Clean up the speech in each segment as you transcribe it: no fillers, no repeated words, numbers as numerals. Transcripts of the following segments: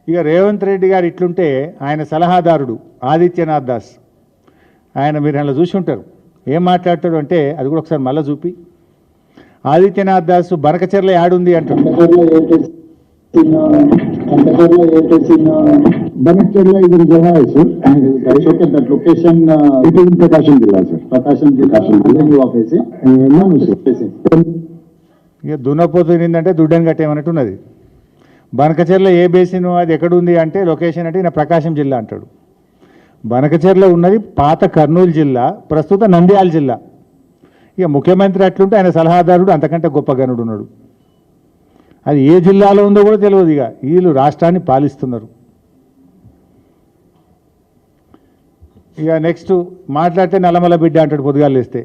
ఇక రేవంత్ రెడ్డి గారు ఇట్లుంటే ఆయన సలహాదారుడు ఆదిత్యనాథ్ దాస్, ఆయన మీరు అలా చూసి ఉంటారు, ఏం మాట్లాడతాడు అంటే అది కూడా ఒకసారి మళ్ళీ చూపి. ఆదిత్యనాథ్ దాస్ బనకచెర్ల యాడుంది అంటాడు. Banachella is in Java, sir. And look at that location. It is in Prakasham Jilla, sir. Prakasham Jilla. You are facing? No, sir. Facing. ఇక దున్నపోతుందంటే దుడ్డని కట్టేమన్నట్టున్నది. బనకచెర్ల ఏ బేసిన్ అది ఎక్కడుంది అంటే లొకేషన్ అంటే ఈయన ప్రకాశం జిల్లా అంటాడు. బనకచెర్ల ఉన్నది పాత కర్నూలు జిల్లా, ప్రస్తుత నంద్యాల జిల్లా. ఇక ముఖ్యమంత్రి అట్లుంటే ఆయన సలహాదారుడు అంతకంటే గొప్ప గనుడు ఉన్నాడు. అది ఏ జిల్లాలో ఉందో కూడా తెలియదు. ఇక వీళ్ళు రాష్ట్రాన్ని పాలిస్తున్నారు. ఇక నెక్స్ట్ మాట్లాడితే నల్లమల బిడ్డ అంటాడు పొద్దుగాలు వేస్తే.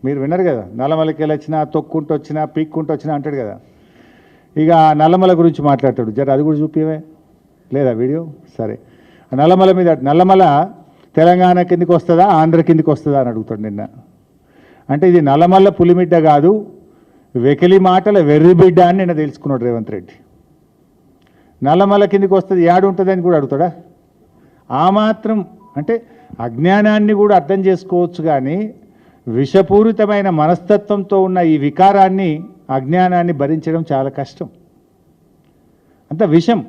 మీరు విన్నారు కదా, నల్లమలకి వెళ్ళొచ్చినా తొక్కుంటూ వచ్చినా పీక్కుంటూ వచ్చినా అంటాడు కదా. ఇక నల్లమల గురించి మాట్లాడతాడు. జర అది కూడా చూపివే లేదా వీడియో? సరే, నల్లమల మీద, నల్లమల తెలంగాణ కిందికి వస్తుందా ఆంధ్ర కిందికి వస్తుందా అని అడుగుతాడు నిన్న. అంటే ఇది నల్లమల్ల పులిమిడ్డ కాదు, వెకిలి మాటల వెర్రి బిడ్డ అని నిన్న తెలుసుకున్నాడు రేవంత్ రెడ్డి. నల్లమల్ల కిందికి వస్తుంది యాడుంటుందని కూడా అడుగుతాడా? ఆ మాత్రం అంటే అజ్ఞానాన్ని కూడా అర్థం చేసుకోవచ్చు, కానీ విషపూరితమైన మనస్తత్వంతో ఉన్న ఈ వికారాన్ని, అజ్ఞానాన్ని భరించడం చాలా కష్టం. అంత విషం.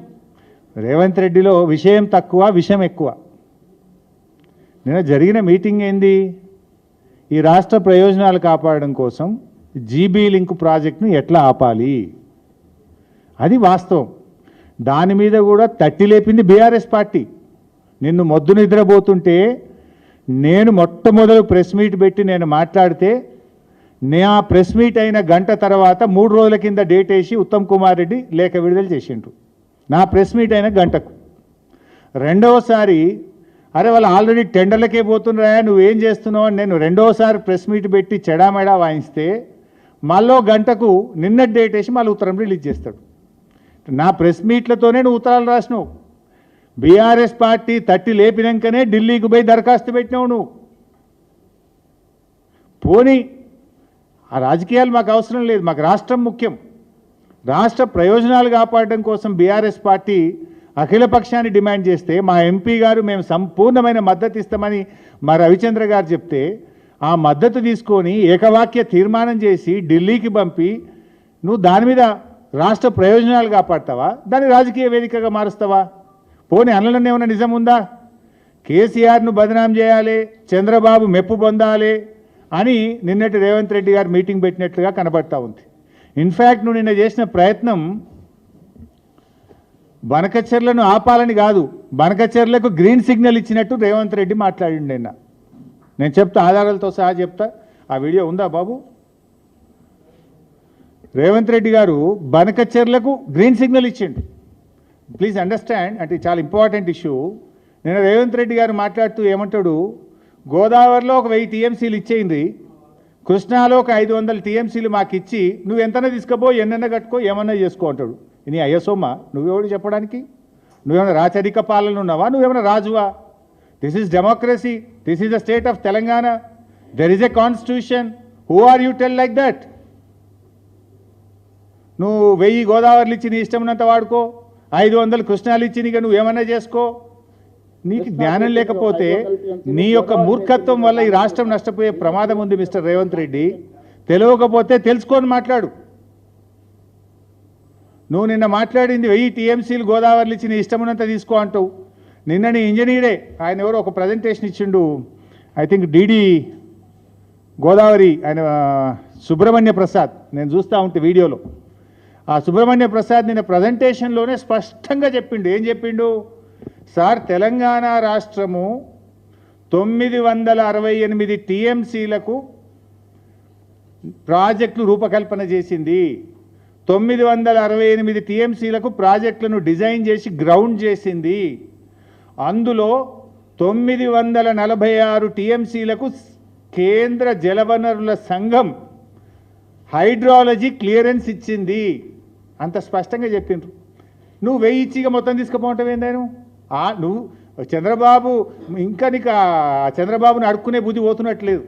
రేవంత్ రెడ్డిలో విషయం తక్కువ, విషం ఎక్కువ. నిన్న జరిగిన మీటింగ్ ఏంది? ఈ రాష్ట్ర ప్రయోజనాలు కాపాడడం కోసం జీబీ లింక్ ప్రాజెక్టును ఎట్లా ఆపాలి, అది వాస్తవం. దాని మీద కూడా తట్టి లేపింది బీఆర్ఎస్ పార్టీ. నిన్ను మొద్దు నిద్రపోతుంటే నేను మొట్టమొదలు ప్రెస్ మీట్ పెట్టి నేను మాట్లాడితే, ఆ ప్రెస్ మీట్ అయిన గంట తర్వాత 3 రోజుల కింద డేట్ వేసి ఉత్తమ్ కుమార్ రెడ్డి లేఖ విడుదల చేసిండ్రు. నా ప్రెస్ మీట్ అయిన గంటకు. రెండవసారి అరే వాళ్ళు ఆల్రెడీ టెండర్లకే పోతున్నారా, నువ్వేం చేస్తున్నావు అని నేను రెండవసారి ప్రెస్ మీట్ పెట్టి చెడామెడా వాయిస్తే మళ్ళీ గంటకు నిన్న డేట్ వేసి మళ్ళీ ఉత్తరం రిలీజ్ చేస్తాడు. నా ప్రెస్ మీట్లతోనే నువ్వు ఉత్తరాలు రాసినావు. బీఆర్ఎస్ పార్టీ తట్టి లేపినాకనే ఢిల్లీకి పోయి దరఖాస్తు పెట్టినావు నువ్వు. పోనీ ఆ రాజకీయాలు మాకు అవసరం లేదు, మాకు రాష్ట్రం ముఖ్యం. రాష్ట్ర ప్రయోజనాలు కాపాడడం కోసం బీఆర్ఎస్ పార్టీ అఖిలపక్షాన్ని డిమాండ్ చేస్తే మా ఎంపీ గారు మేము సంపూర్ణమైన మద్దతు ఇస్తామని మా రవిచంద్ర గారు చెప్తే, ఆ మద్దతు తీసుకొని ఏకవాక్య తీర్మానం చేసి ఢిల్లీకి పంపి నువ్వు దాని మీద రాష్ట్ర ప్రయోజనాలు కాపాడతావా, దాన్ని రాజకీయ వేదికగా మారుస్తావా? పోనీ అనలను ఏమైనా నిజం ఉందా? కేసీఆర్ను బదనాం చేయాలి, చంద్రబాబు మెప్పు పొందాలి అని నిన్నటి రేవంత్ రెడ్డి గారు మీటింగ్ పెట్టినట్లుగా కనబడతా ఉంది. ఇన్ఫ్యాక్ట్ నువ్వు నిన్న చేసిన ప్రయత్నం బనకచెర్లను ఆపాలని కాదు, బనకచెర్లకు గ్రీన్ సిగ్నల్ ఇచ్చినట్టు రేవంత్ రెడ్డి మాట్లాడిండు నిన్న. నేను చెప్తా, ఆధారాలతో సహా చెప్తా. ఆ వీడియో ఉందా బాబు? రేవంత్ రెడ్డి గారు బనకచెర్లకు గ్రీన్ సిగ్నల్ ఇచ్చిండు. ప్లీజ్ అండర్స్టాండ్, అంటే చాలా ఇంపార్టెంట్ ఇష్యూ. నేను రేవంత్ రెడ్డి గారు మాట్లాడుతూ ఏమంటాడు, గోదావరిలో ఒక 1000 టీఎంసీలు ఇచ్చేయింది, కృష్ణాలో ఒక 500 టీఎంసీలు మాకు ఇచ్చి నువ్వు ఎంతనే తీసుకుపో, ఎన్నెన్న కట్టుకో, ఏమన్నా చేసుకో అంటాడు. నీ అయ్యసోమ్మా నువ్వెవడు చెప్పడానికి? నువ్వేమైనా రాచరిక పాలన ఉన్నావా? నువ్వేమైనా రాజువా? This is democracy, this is the state of Telangana, there is a constitution. Who are you tell like that? నువ్వు 1000 గోదావరిలు ఇచ్చి నీ ఇష్టం ఉన్నంత వాడుకో, 500 కృష్ణాలు ఇచ్చి నీకు నువ్వేమన్నా చేసుకో. నీకు జ్ఞానం లేకపోతే నీ యొక్క మూర్ఖత్వం వల్ల ఈ రాష్ట్రం నష్టపోయే ప్రమాదం ఉంది మిస్టర్ రేవంత్ రెడ్డి. తెలియకపోతే తెలుసుకొని మాట్లాడు. నువ్వు నిన్న మాట్లాడింది 1000 టీఎంసీలు గోదావరిలు ఇచ్చి నీ ఇష్టం ఉన్నంత తీసుకో అంటావు. నిన్న నీ ఇంజనీరే ఆయన ఎవరో ఒక ప్రజెంటేషన్ ఇచ్చిండు, ఐ థింక్ డిడి గోదావరి, ఆయన సుబ్రహ్మణ్య ప్రసాద్, నేను చూస్తూ ఉంటే వీడియోలో. ఆ సుబ్రహ్మణ్య ప్రసాద్ నిన్న ప్రజెంటేషన్లోనే స్పష్టంగా చెప్పిండు. ఏం చెప్పిండు? సార్, తెలంగాణ రాష్ట్రము 968 టీఎంసీలకు ప్రాజెక్టులు రూపకల్పన చేసింది. 968 టీఎంసీలకు ప్రాజెక్టులను డిజైన్ చేసి గ్రౌండ్ చేసింది. అందులో 946 టీఎంసీలకు కేంద్ర జలవనరుల సంఘం హైడ్రాలజీ క్లియరెన్స్ ఇచ్చింది. అంత స్పష్టంగా చెప్పిండ్రు. నువ్వు 1000 ఇచ్చిగా మొత్తం తీసుకుపోవటం ఏందాను? నువ్వు చంద్రబాబు ఇంకా నీకు చంద్రబాబుని అడుక్కునే బుద్ధి పోతున్నట్లేదు.